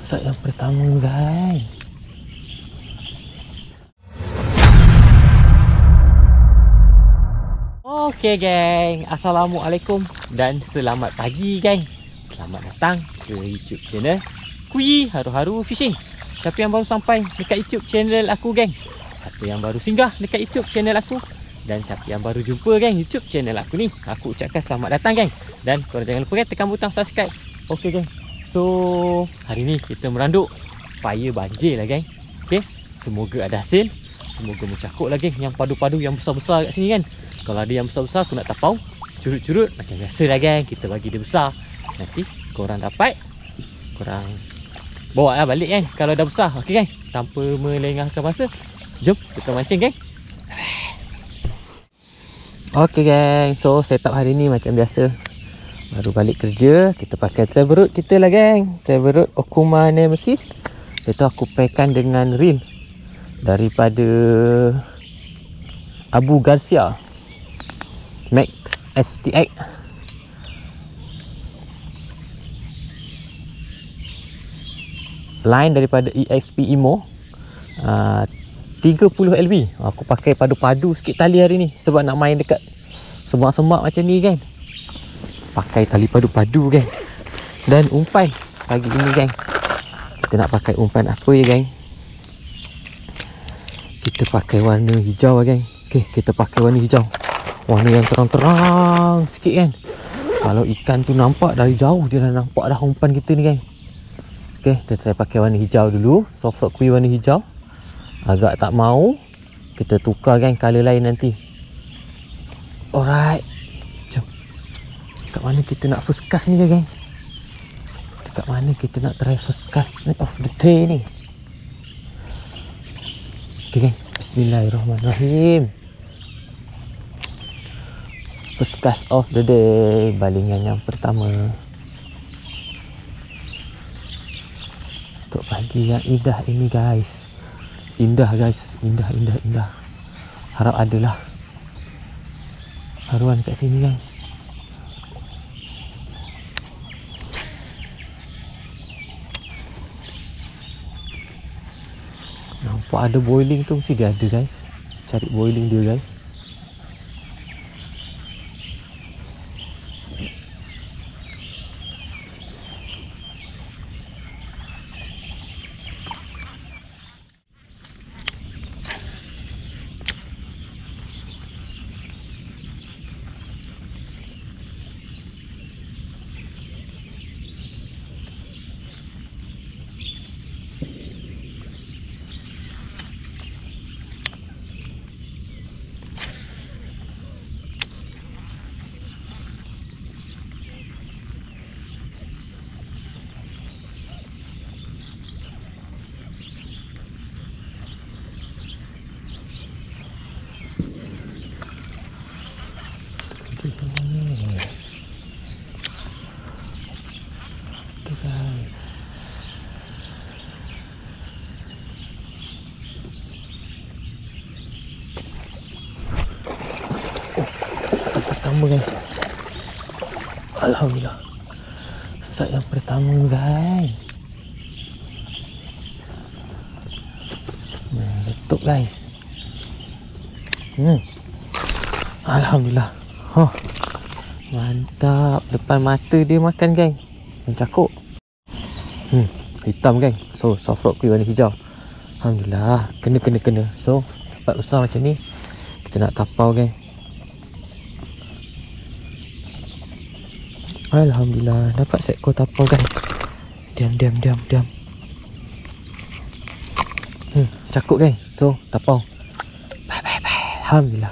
Set yang pertama guys. Okey geng, Assalamualaikum dan selamat pagi geng. Selamat datang ke YouTube channel Kui Haru-Haru Fishing. Siapa yang baru sampai dekat YouTube channel aku geng, siapa yang baru singgah dekat YouTube channel aku, dan siapa yang baru jumpa geng YouTube channel aku ni, aku ucapkan selamat datang geng. Dan korang jangan lupa kan tekan butang subscribe. Okey geng, so hari ni kita meranduk paya banjir lah geng. Okey, semoga ada hasil, semoga mencakup lah geng yang padu-padu yang besar-besar kat sini kan. Kalau ada yang besar-besar aku nak tapau curut-curut macam biasa lah geng, kita bagi dia besar. Nanti korang dapat, korang bawa lah balik kan kalau dah besar. Okey geng, tanpa melengahkan masa, jom kita mancing geng. Okey geng, so setup hari ni macam biasa. Baru balik kerja, kita pakai travel rod kita lah geng. Travel rod Okuma Nemesis. Itu aku packkan dengan reel daripada Abu Garcia Max STX. Line daripada EXP Imo 30 LB. Aku pakai padu-padu sikit tali hari ni sebab nak main dekat semak-semak macam ni kan. Pakai tali padu-padu geng. Dan umpan pagi ini geng, kita nak pakai umpan apa ya geng? Kita pakai warna hijau lah geng. Okay, kita pakai warna hijau, warna yang terang-terang sikit kan. Kalau ikan tu nampak dari jauh, dia dah nampak dah umpan kita ni geng. Okay, kita try pakai warna hijau dulu. Soft rock kui warna hijau. Agak tak mau, kita tukar geng color lain nanti. Alright, jom. Dekat mana kita nak first cast ni geng? Dekat mana kita nak try first cast of the day ni? Okay geng, bismillahirrahmanirrahim. First cast of the day, balingan yang pertama untuk pagi yang indah ini guys. Indah guys, indah. Harap adalah haruan kat sini kan. Nampak ada boiling tu, mesti dia ada guys. Cari boiling dia guys. Guys, alhamdulillah, set yang pertama guys. Letup guys. Alhamdulillah. Mantap, depan mata dia makan geng. Mencakup. Hitam geng. So soft rock kui warna hijau. Alhamdulillah, kena. So dapat besar macam ni, kita nak tapau geng. Alhamdulillah, dapat seekor tapau guys. Diam. Cakup geng. So tapau. Bye. Alhamdulillah.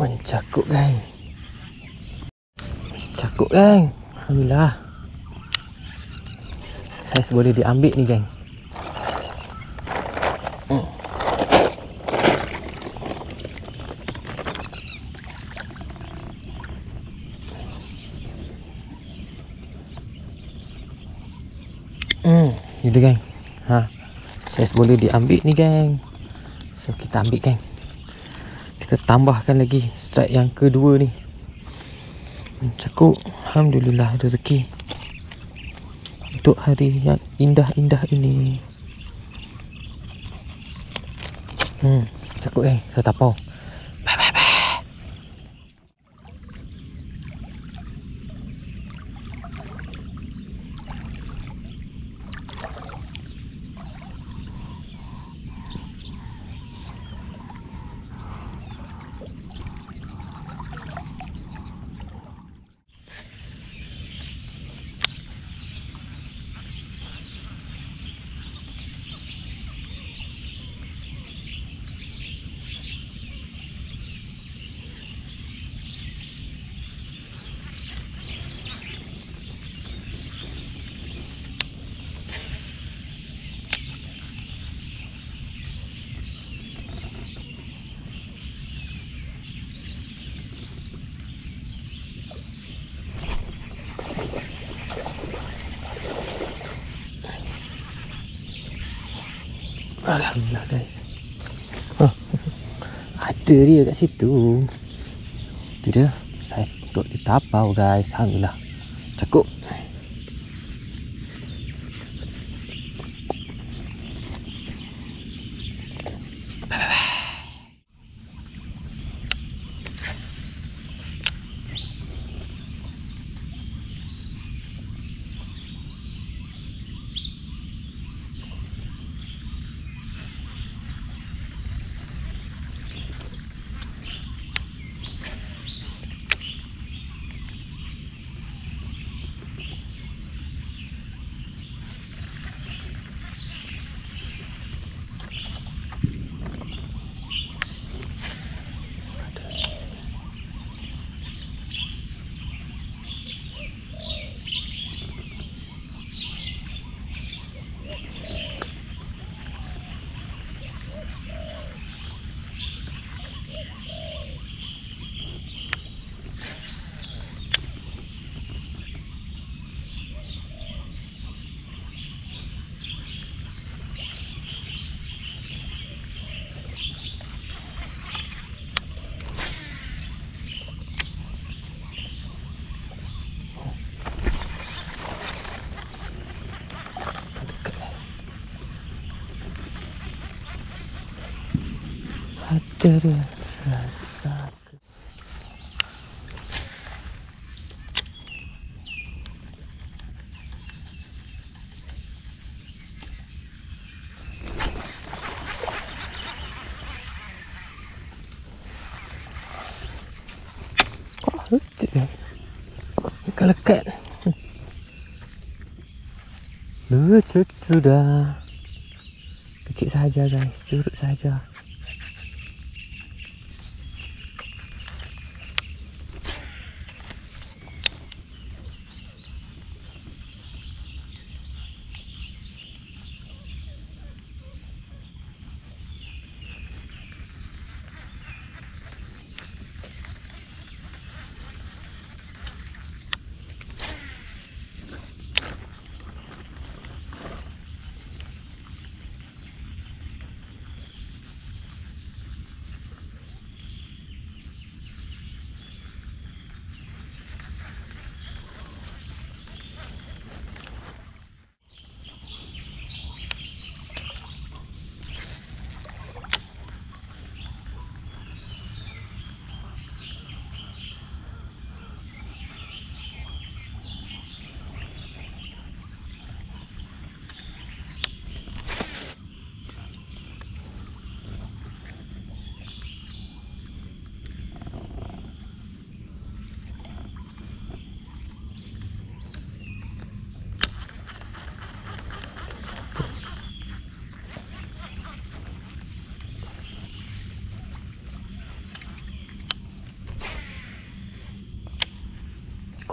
Mencakuk geng. Cakuk geng. Alhamdulillah. Saiz boleh diambil ni geng. Gitu geng. Saiz boleh diambil ni geng. So kita ambil geng. Kita tambahkan lagi strike yang kedua ni. Cakuk. Alhamdulillah rezeki untuk hari yang indah-indah ini. Cakuk geng. Saya tapau. Bye bye bye. Alhamdulillah guys. Ada dia kat situ. Tu dia. Saya untuk ditapau guys. Alhamdulillah. Cakuk. Ada dia rasa. Lucu guys. Lekat-lekat. Lucu sudah. Kecil saja guys. Curut saja.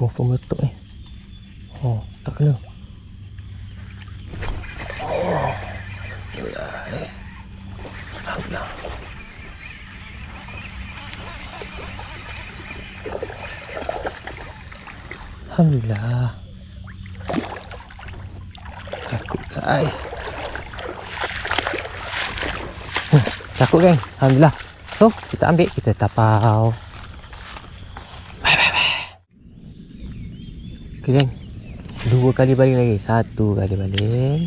confirm letak ni. Oh, tak kena. Oh. Guys. Alhamdulillah. Alhamdulillah. Cakut guys. Cakut geng. Alhamdulillah. So, kita ambil, kita tapau. Okay geng. 2 kali baling lagi. 1 kali baling.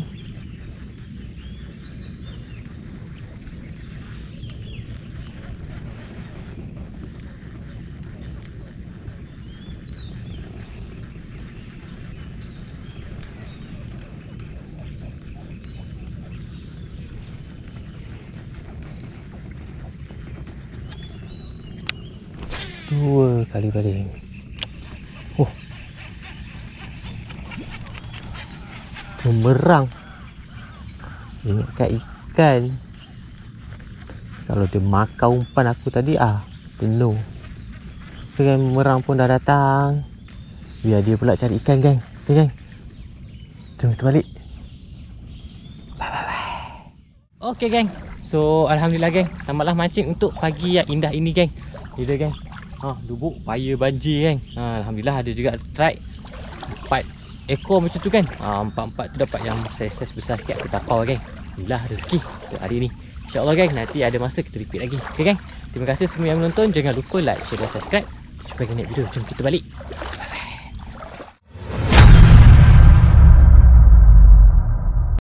Dua kali baling. Oh, bumerang. Ingatkan ikan. Kalau dia makan umpan aku tadi, penuh. Kan bumerang pun dah datang. Biar dia pula cari ikan geng. Okay geng. Jom kita balik. Bye. Okay geng. So alhamdulillah geng, tamatlah mancing untuk pagi yang indah ini geng. Ni dia geng. Lubuk paya banjir kan. Alhamdulillah ada juga strike 4 ekor macam tu kan. 4-4 tu dapat yang saiz besar sikit aku tapau kan. Alhamdulillah rezeki untuk hari ni. InsyaAllah geng, nanti ada masa kita repeat lagi. Okay geng, terima kasih semua yang menonton. Jangan lupa like, share dan subscribe. Jumpa lagi next video. Jom kita balik.